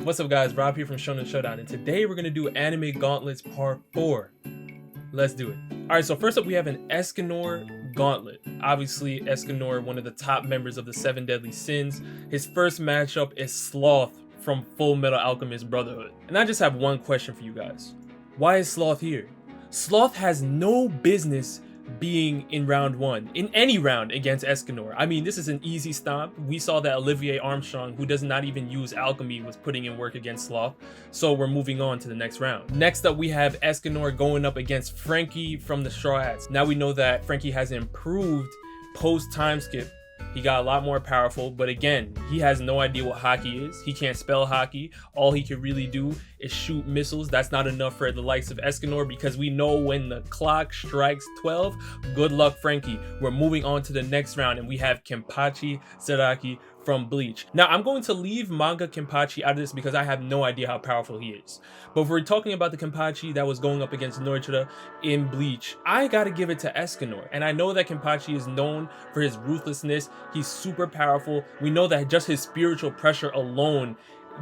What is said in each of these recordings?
What's up guys, Rob here from Shonen Showdown, and today we're going to do Anime Gauntlets Part 4. Let's do it. Alright, so first up we have an Eskinor Gauntlet. Obviously, Eskinor, one of the top members of the 7 Deadly Sins. His first matchup is Sloth from Full Metal Alchemist Brotherhood. And I just have one question for you guys. Why is Sloth here? Sloth has no business being in round 1, in any round against Eskinor. I mean, this is an easy stomp. We saw that Olivier Armstrong, who does not even use alchemy, was putting in work against Sloth. So we're moving on to the next round. Next up, we have Eskinor going up against Frankie from the Straw Hats. Now we know that Frankie has improved post time skip. He got a lot more powerful, but again, he has no idea what hockey is. He can't spell hockey. All he can really do is shoot missiles. That's not enough for the likes of Eskinor, because we know when the clock strikes 12, good luck, Frankie. We're moving on to the next round, and we have Kenpachi Zaraki from Bleach. Now, I'm going to leave Manga Kenpachi out of this because I have no idea how powerful he is. But if we're talking about the Kenpachi that was going up against Naruto in Bleach, I gotta give it to Eskinor. And I know that Kenpachi is known for his ruthlessness. He's super powerful. We know that just his spiritual pressure alone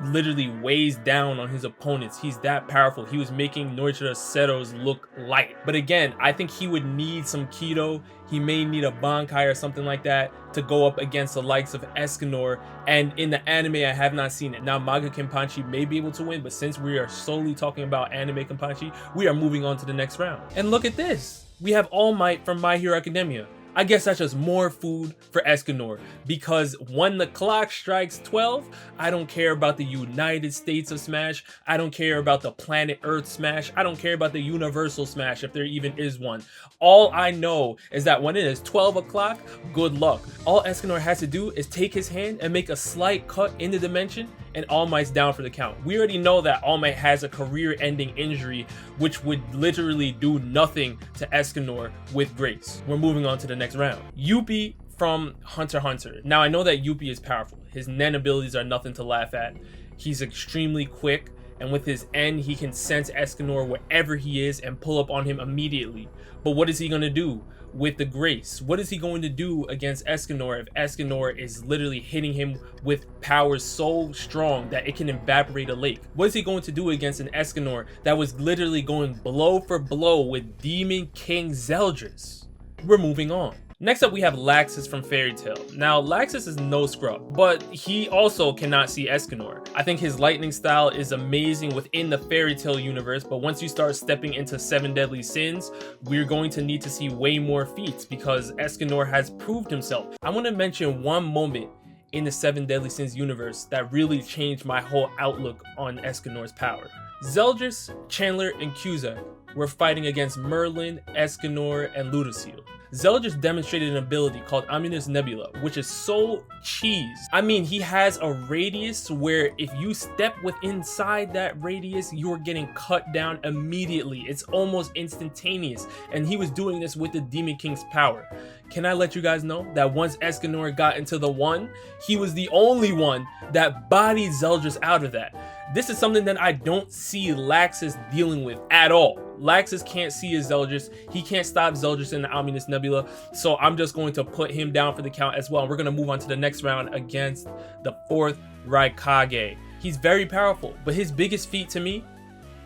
literally weighs down on his opponents. He's that powerful. He was making Naruto Setos look light. But again, I think he would need some keto. He may need a Bankai or something like that to go up against the likes of Eskinor. And in the anime, I have not seen it. Now, Manga Kenpachi may be able to win, but since we are solely talking about anime Kenpachi, we are moving on to the next round. And look at this. We have All Might from My Hero Academia. I guess that's just more food for Eskinor, because when the clock strikes 12, I don't care about the United States of Smash. I don't care about the planet Earth Smash. I don't care about the Universal Smash, if there even is one. All I know is that when it is 12 o'clock, good luck. All Eskinor has to do is take his hand and make a slight cut in the dimension, and All Might's down for the count. We already know that All Might has a career-ending injury, which would literally do nothing to Eskinor with grace. We're moving on to the next round. Yuppie from Hunter x Hunter. Now, I know that Yuppie is powerful. His Nen abilities are nothing to laugh at. He's extremely quick, and with his N, he can sense Eskinor wherever he is and pull up on him immediately. But what is he going to do with the grace? What is he going to do against Eskinor if Eskinor is literally hitting him with powers so strong that it can evaporate a lake? What is he going to do against an Eskinor that was literally going blow for blow with Demon King Zeldris? We're moving on. Next up, we have Laxus from Fairy Tail. Now, Laxus is no scrub, but he also cannot see Eskinor. I think his lightning style is amazing within the Fairy Tail universe, but once you start stepping into 7 Deadly Sins, we're going to need to see way more feats because Eskinor has proved himself. I want to mention one moment in the 7 Deadly Sins universe that really changed my whole outlook on Eskinor's power. Zeldris, Chandler, and Cusack were fighting against Merlin, Eskinor, and Ludociel. Zeldris demonstrated an ability called Ominous Nebula, which is so cheese. I mean, he has a radius where if you step inside that radius, you're getting cut down immediately. It's almost instantaneous, and he was doing this with the Demon King's power. Can I let you guys know that once Eskinor got into the 1, he was the only one that bodied Zeldris out of that. This is something that I don't see Laxus dealing with at all. Laxus can't see his Zeldris. He can't stop Zeldris in the Ominous Nebula. So I'm just going to put him down for the count as well. We're going to move on to the next round against the 4th Raikage. He's very powerful, but his biggest feat to me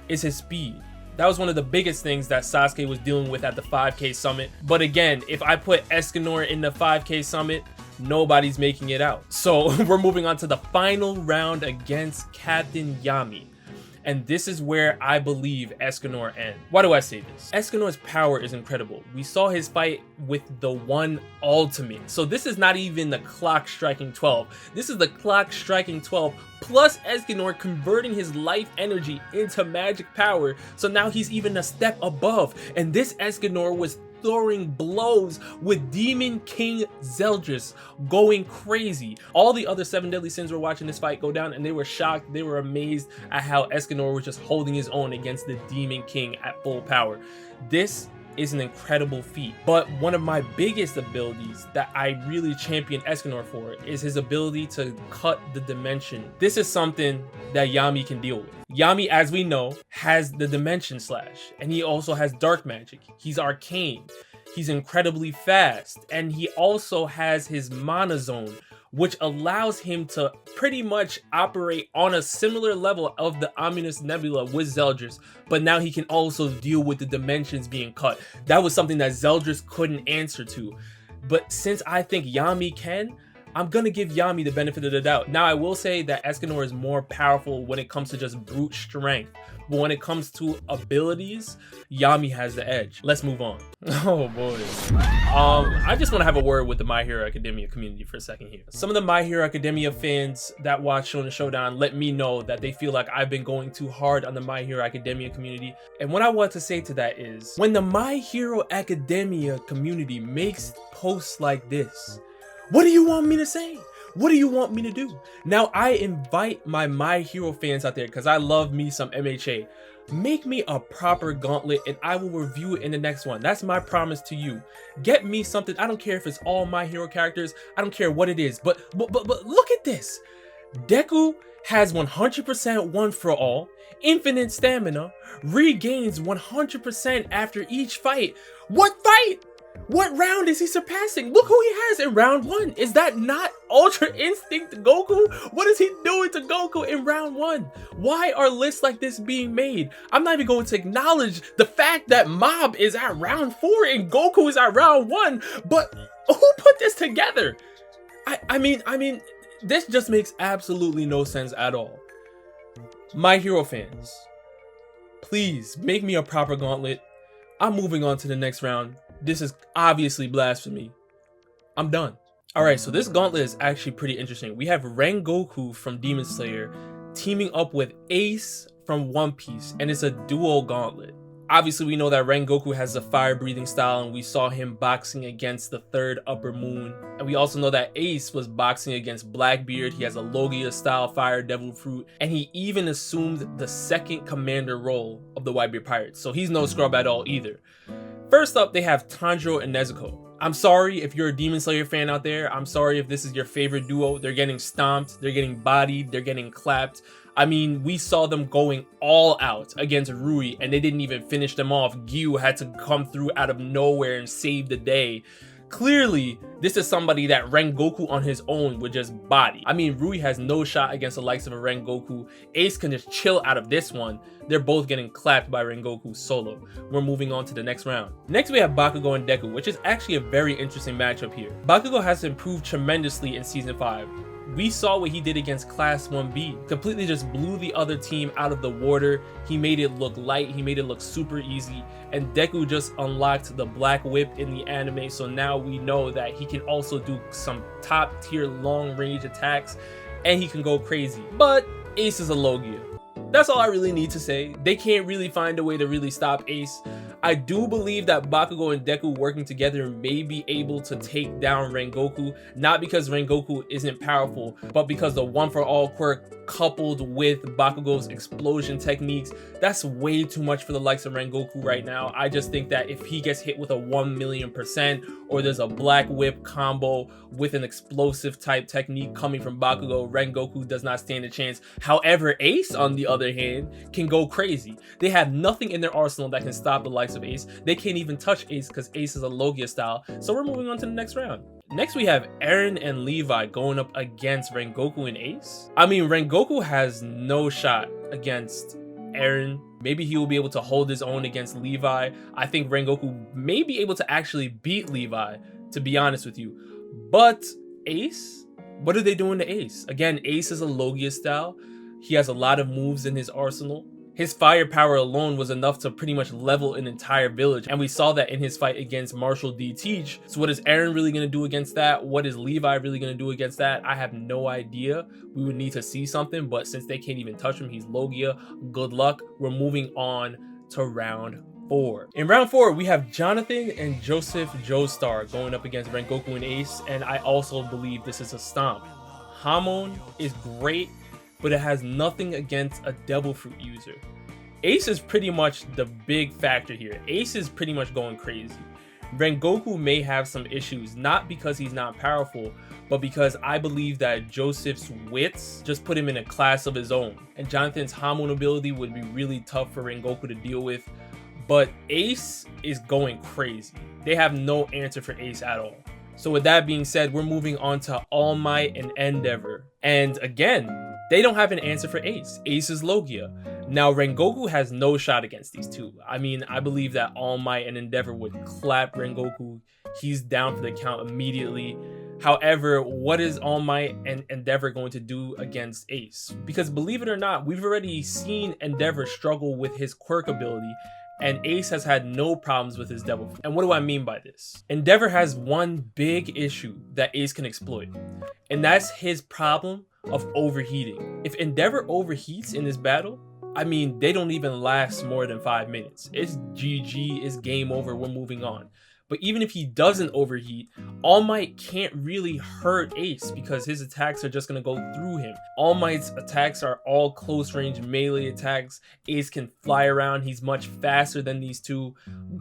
is his speed. That was one of the biggest things that Sasuke was dealing with at the 5K summit. But again, if I put Eskinor in the 5K summit, nobody's making it out. So we're moving on to the final round against Captain Yami. And this is where I believe Eskinor ends. Why do I say this? Eskinor's power is incredible. We saw his fight with the 1 ultimate. So this is not even the clock striking 12. This is the clock striking 12 plus Eskinor converting his life energy into magic power. So now he's even a step above. And this Eskinor was throwing blows with Demon King Zeldris, going crazy. All the other 7 Deadly Sins were watching this fight go down, and they were shocked. They were amazed at how Eskinor was just holding his own against the Demon King at full power. This is an incredible feat, but one of my biggest abilities that I really champion Eskinor for is his ability to cut the dimension. This is something that Yami can deal with. Yami, as we know, has the Dimension Slash, and he also has Dark Magic. He's arcane. He's incredibly fast, and he also has his Mana Zone, which allows him to pretty much operate on a similar level of the Ominous Nebula with Zeldris, but now he can also deal with the dimensions being cut. That was something that Zeldris couldn't answer to. But since I think Yami can, I'm gonna give Yami the benefit of the doubt. Now, I will say that Eskinor is more powerful when it comes to just brute strength, but when it comes to abilities, Yami has the edge. Let's move on. Oh boy. I just want to have a word with the My Hero Academia community for a second here. Some of the My Hero Academia fans that watch Shonen Showdown let me know that they feel like I've been going too hard on the My Hero Academia community. And what I want to say to that is, when the My Hero Academia community makes posts like this, what do you want me to say? What do you want me to do? Now, I invite my Hero fans out there, because I love me some MHA. Make me a proper gauntlet and I will review it in the next one. That's my promise to you. Get me something. I don't care if it's all My Hero characters. I don't care what it is. But look at this. Deku has 100% one for all, infinite stamina, regains 100% after each fight. What fight? What round is he surpassing? Look who he has in round 1. Is that not Ultra Instinct Goku? What is he doing to Goku in round 1? Why are lists like this being made? I'm not even going to acknowledge the fact that Mob is at round 4 and Goku is at round 1, but who put this together? I mean, this just makes absolutely no sense at all. My Hero fans, please make me a proper gauntlet. I'm moving on to the next round. This is obviously blasphemy. I'm done. Alright, so this gauntlet is actually pretty interesting. We have Rengoku from Demon Slayer teaming up with Ace from One Piece, and it's a duo gauntlet. Obviously, we know that Rengoku has a fire-breathing style, and we saw him boxing against the third Upper Moon. And we also know that Ace was boxing against Blackbeard. He has a Logia-style Fire Devil Fruit, and he even assumed the second commander role of the Whitebeard Pirates, so he's no scrub at all either. First up, they have Tanjiro and Nezuko. I'm sorry if you're a Demon Slayer fan out there. I'm sorry if this is your favorite duo. They're getting stomped, they're getting bodied, they're getting clapped. I mean, we saw them going all out against Rui, and they didn't even finish them off. Gyu had to come through out of nowhere and save the day. Clearly, this is somebody that Rengoku on his own would just body. I mean, Rui has no shot against the likes of a Rengoku. Ace can just chill out of this one. They're both getting clapped by Rengoku solo. We're moving on to the next round. Next, we have Bakugo and Deku, which is actually a very interesting matchup here. Bakugo has improved tremendously in Season 5. We saw what he did against Class 1B. Completely just blew the other team out of the water. He made it look light. He made it look super easy. And Deku just unlocked the Black Whip in the anime. So now we know that he can also do some top tier long range attacks. And he can go crazy. But Ace is a Logia. That's all I really need to say. They can't really find a way to really stop Ace. I do believe that Bakugo and Deku working together may be able to take down Rengoku, not because Rengoku isn't powerful, but because the one for all quirk coupled with Bakugo's explosion techniques, that's way too much for the likes of Rengoku right now. I just think that if he gets hit with a 1,000,000%, or there's a Black Whip combo with an explosive type technique coming from Bakugo, Rengoku does not stand a chance. However, Ace, on the other hand, can go crazy. They have nothing in their arsenal that can stop the likes of Ace. They can't even touch Ace because Ace is a Logia style. So we're moving on to the next round. Next, we have Eren and Levi going up against Rengoku and Ace. I mean, Rengoku has no shot against Eren. Maybe he will be able to hold his own against Levi. I think Rengoku may be able to actually beat Levi, to be honest with you. But Ace? What are they doing to Ace? Again, Ace is a Logia style. He has a lot of moves in his arsenal. His firepower alone was enough to pretty much level an entire village, and we saw that in his fight against Marshall D. Teach. So what is Eren really going to do against that? What is Levi really going to do against that? I have no idea. We would need to see something, but since they can't even touch him, he's Logia. Good luck. We're moving on to round 4. In round 4, we have Jonathan and Joseph Joestar going up against Rengoku and Ace, and I also believe this is a stomp. Hamon is great, but it has nothing against a Devil Fruit user. Ace is pretty much the big factor here. Ace is pretty much going crazy. Rengoku may have some issues, not because he's not powerful, but because I believe that Joseph's wits just put him in a class of his own. And Jonathan's Hamon ability would be really tough for Rengoku to deal with. But Ace is going crazy. They have no answer for Ace at all. So with that being said, we're moving on to All Might and Endeavor. And again, they don't have an answer for Ace. Ace is Logia. Now, Rengoku has no shot against these two. I mean, I believe that All Might and Endeavor would clap Rengoku. He's down for the count immediately. However, what is All Might and Endeavor going to do against Ace? Because believe it or not, we've already seen Endeavor struggle with his quirk ability, and Ace has had no problems with his devil. And what do I mean by this? Endeavor has one big issue that Ace can exploit, and that's his problem of overheating. If Endeavor overheats in this battle, I mean, they don't even last more than 5 minutes. It's GG, it's game over, we're moving on. But even if he doesn't overheat, All Might can't really hurt Ace because his attacks are just going to go through him. All Might's attacks are all close range melee attacks. Ace can fly around. He's much faster than these two.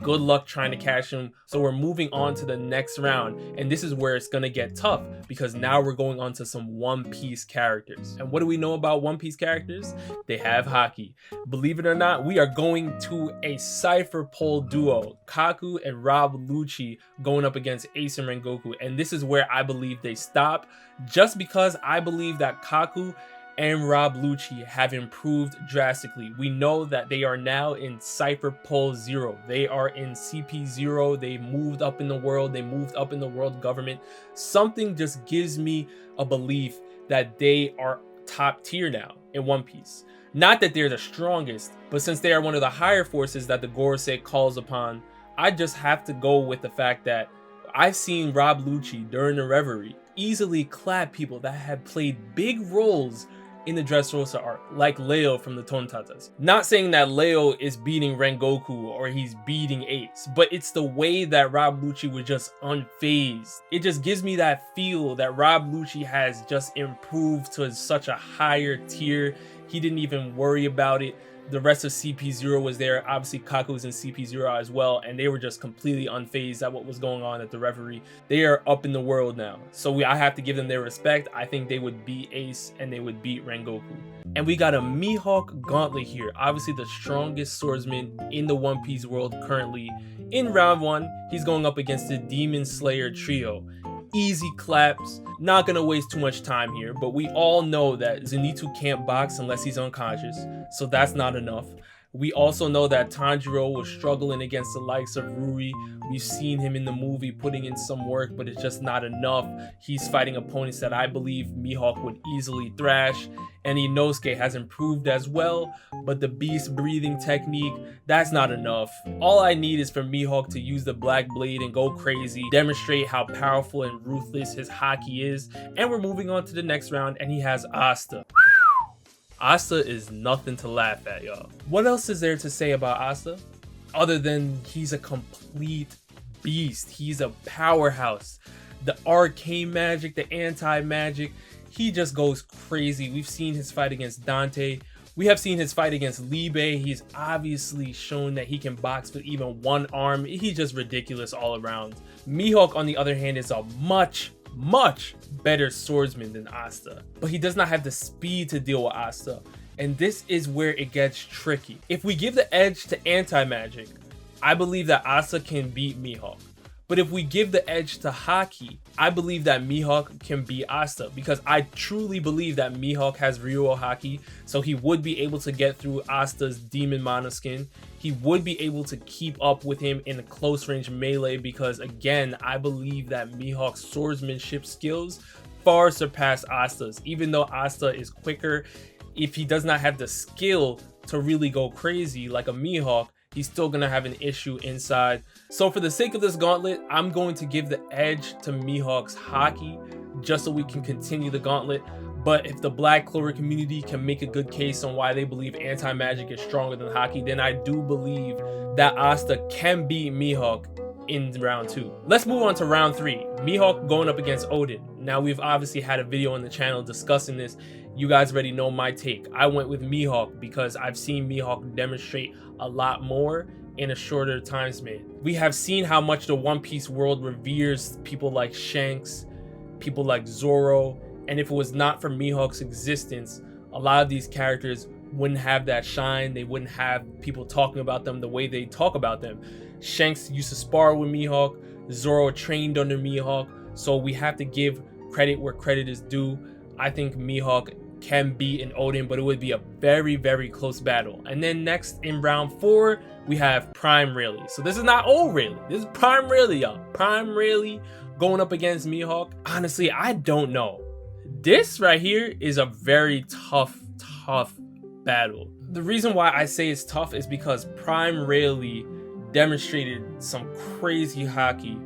Good luck trying to catch him. So we're moving on to the next round. And this is where it's going to get tough because now we're going on to some One Piece characters. And what do we know about One Piece characters? They have haki. Believe it or not, we are going to a Cypher Pole duo. Kaku and Rob Lucci going up against Ace and Rengoku, and this is where I believe they stop, just because I believe that Kaku and Rob Lucci have improved drastically. We know that they are now in Cypher Pole 0. They are in CP 0. They moved up in the world. They moved up in the world government. Something just gives me a belief that they are top tier now in One Piece. Not that they're the strongest, but since they are one of the higher forces that the Gorosei calls upon, I just have to go with the fact that I've seen Rob Lucci during the Reverie easily clap people that have played big roles in the Dressrosa arc, like Leo from the Tontatas. Not saying that Leo is beating Rengoku or he's beating Ace, but it's the way that Rob Lucci was just unfazed. It just gives me that feel that Rob Lucci has just improved to such a higher tier. He didn't even worry about it. The rest of CP0 was there. Obviously, Kaku's in CP0 as well, and they were just completely unfazed at what was going on at the Reverie. They are up in the world now, so I have to give them their respect. I think they would beat Ace, and they would beat Rengoku. And we got a Mihawk Gauntlet here, obviously the strongest swordsman in the One Piece world currently. In round 1, he's going up against the Demon Slayer trio. Easy claps, not gonna waste too much time here, but we all know that Zenitsu can't box unless he's unconscious, so that's not enough. We also know that Tanjiro was struggling against the likes of Ruri. We've seen him in the movie putting in some work, but it's just not enough. He's fighting opponents that I believe Mihawk would easily thrash. And Inosuke has improved as well, but the beast breathing technique, that's not enough. All I need is for Mihawk to use the Black Blade and go crazy, demonstrate how powerful and ruthless his haki is, and we're moving on to the next round, and he has Asta. Asta is nothing to laugh at, y'all. What else is there to say about Asta? Other than he's a complete beast. He's a powerhouse. The arcane magic, the anti-magic, he just goes crazy. We've seen his fight against Dante. We have seen his fight against Libe. He's obviously shown that he can box with even one arm. He's just ridiculous all around. Mihawk, on the other hand, is a much better swordsman than Asta, but he does not have the speed to deal with Asta, and this is where it gets tricky. If we give the edge to anti-magic, I believe that Asta can beat Mihawk, but if we give the edge to haki, I believe that Mihawk can beat Asta, because I truly believe that Mihawk has Ryuo haki, so he would be able to get through Asta's demon mana skin. He would be able to keep up with him in a close range melee, because again, I believe that Mihawk's swordsmanship skills far surpass Asta's. Even though Asta is quicker, if he does not have the skill to really go crazy like a Mihawk, he's still gonna have an issue inside. So for the sake of this gauntlet, I'm going to give the edge to Mihawk's haki, just so we can continue the gauntlet. But if the Black Clover community can make a good case on why they believe anti-magic is stronger than haki, then I do believe that Asta can beat Mihawk in round 2. Let's move on to round 3. Mihawk going up against Odin. Now, we've obviously had a video on the channel discussing this. You guys already know my take. I went with Mihawk because I've seen Mihawk demonstrate a lot more in a shorter time span. We have seen how much the One Piece world reveres people like Shanks, people like Zoro, and if it was not for Mihawk's existence, a lot of these characters wouldn't have that shine. They wouldn't have people talking about them the way they talk about them. Shanks used to spar with Mihawk. Zoro trained under Mihawk. So we have to give credit where credit is due. I think Mihawk can beat an Odin, but it would be a very, very close battle. And then next in round 4, we have Prime Rayleigh. So this is not old Rayleigh. This is Prime Rayleigh, y'all. Prime Rayleigh going up against Mihawk. Honestly, I don't know. This right here is a very tough battle. The reason why I say it's tough is because Prime Rayleigh demonstrated some crazy haki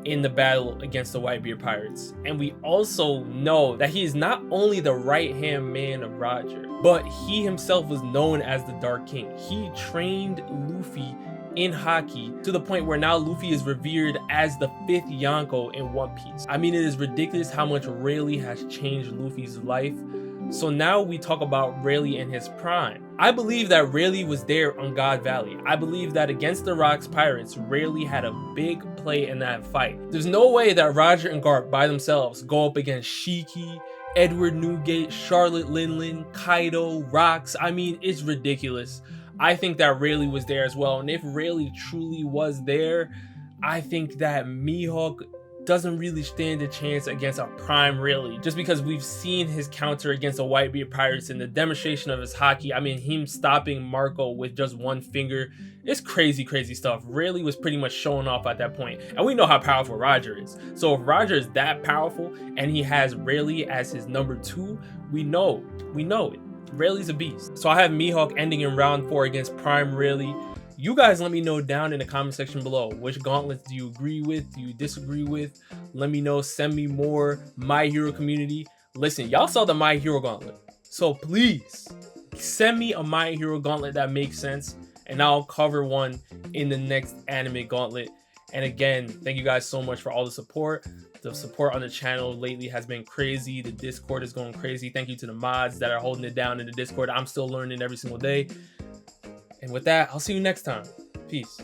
in the battle against the Whitebeard Pirates. And we also know that he is not only the right-hand man of Roger, but he himself was known as the Dark King. He trained Luffy in haki to the point where now Luffy is revered as the 5th Yonko in One Piece. I mean, it is ridiculous how much Rayleigh has changed Luffy's life. So now we talk about Rayleigh in his prime. I believe that Rayleigh was there on God Valley. I believe that against the Rocks Pirates, Rayleigh had a big play in that fight. There's no way that Roger and Garp by themselves go up against Shiki, Edward Newgate, Charlotte Linlin, Kaido, Rocks. I mean, it's ridiculous. I think that Rayleigh was there as well. And if Rayleigh truly was there, I think that Mihawk doesn't really stand a chance against a Prime Rayleigh, just because we've seen his counter against the Whitebeard Pirates and the demonstration of his haki. I mean, him stopping Marco with just one finger. It's crazy stuff. Rayleigh was pretty much showing off at that point, and we know how powerful Roger is. So if Roger is that powerful and he has Rayleigh as his number 2, we know it. Rayleigh's a beast. So I have Mihawk ending in round 4 against Prime Rayleigh. You guys let me know down in the comment section below. Which gauntlets do you agree with? Do you disagree with? Let me know. Send me more My Hero community. Listen, y'all saw the My Hero gauntlet. So please send me a My Hero gauntlet that makes sense, and I'll cover one in the next anime gauntlet. And again, thank you guys so much for all the support. The support on the channel lately has been crazy. The Discord is going crazy. Thank you to the mods that are holding it down in the Discord. I'm still learning every single day. And with that, I'll see you next time. Peace.